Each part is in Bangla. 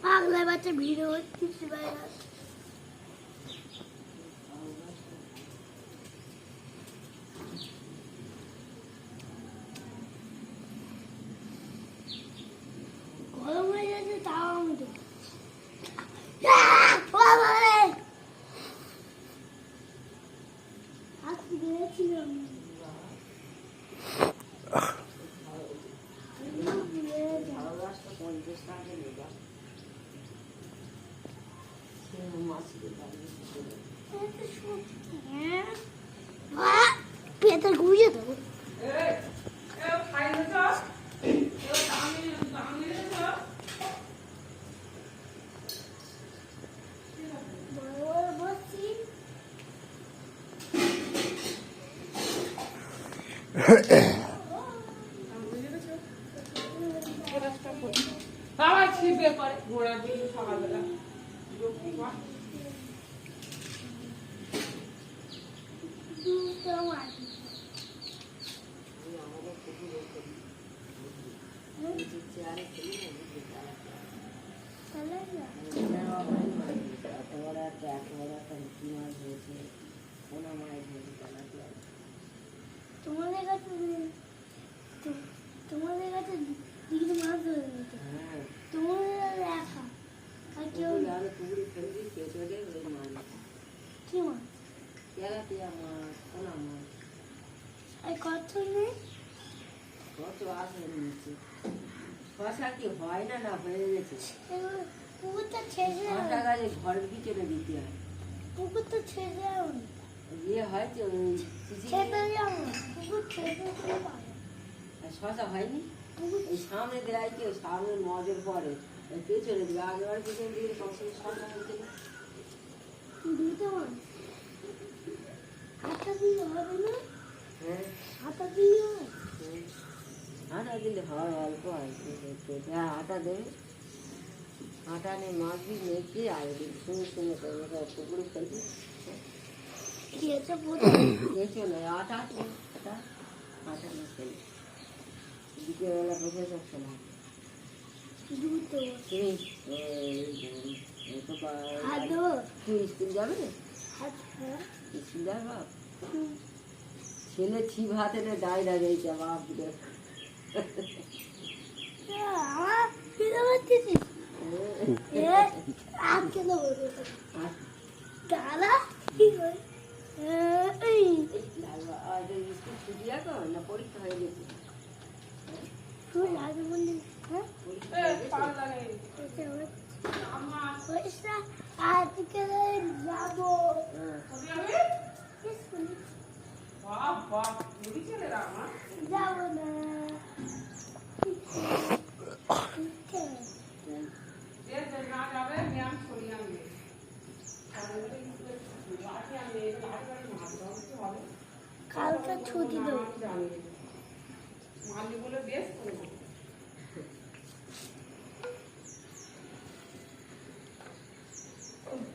পাগলা বাচ্চা ভিড় হচ্ছে গরম হয়ে যাচ্ছে তাও আমি পেতে ঘুরিয়ে দেবো বাবা ছিপে করে ঘোড়া দিয়ে সকালবেলা তোমাদের কাছে দিদি মাছ ধরে নিতে তোমাদের একা আর কেউ কি মাছ আর কত নেই কত আসে নিচে শশা কি হয় না হয়ে গেছে পুকুরটা ছেড়ে শশা গাছে ঘরের পিছনে দিতে হয় পুকুরটা ছেড়ে যাও ইয়ে হয় যে ছেড়ে যাও পুকুর ছেড়ে শশা হয়নি এই সামনে দেয় কেউ সামনে নজর পড়ে পেছনে দিবে আগেবার পেছনে দিয়ে সবসময় শশা হয়েছে না দিতে পার আটা দিয়ে হবে না হ্যাঁ আটা দিয়ে হয় আটা দিলে হয় অল্প হয় হ্যাঁ আটা দেবে আটা নিয়ে মাছ দিয়ে মেখে আর শুনে শুনে পুকুরে ফেলবে পেছনে আটা আটা আটা না ফেলে বিকেলবেলা বসে সব সময় তুই স্কুল যাবে স্কুল যাবে বাপ ছেলে ছিপ হাতে দায় দাঁড়িয়েছে বাপ ছুটি এখন না পরীক্ষা হয়ে গেছে আজকে যাবো যাবো না কালকে ছুটি দেবো মালিকগুলো বেশ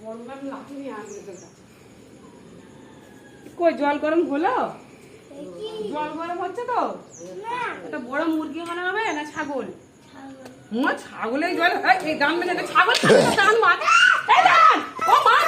বললাম লাঠি নিয়ে আসবে তোর কাছে কই জল গরম হলো জল গরম হচ্ছে তো এটা বড় মুরগি মনে হবে না ছাগল ছাগলের জল এই গান মেলে ছাগল